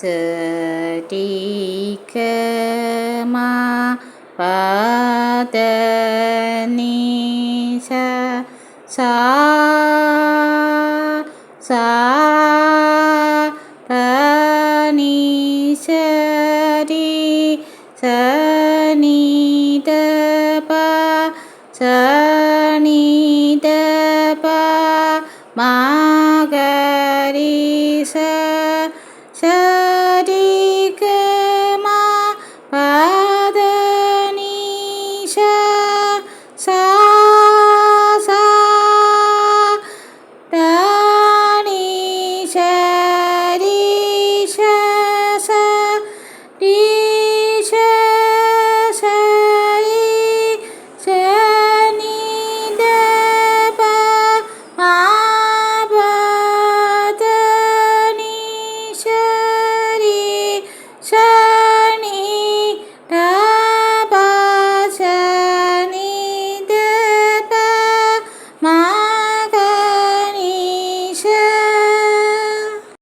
சரிக மா பத நீ சா சா த நீ சரி சனி த ப சனி த ப மா க ரி ச சரி க மா பத நீ சா சா சா த நீ சரி ச ச ரி ச சரி சனி த ப மா பத நீ சரி சனி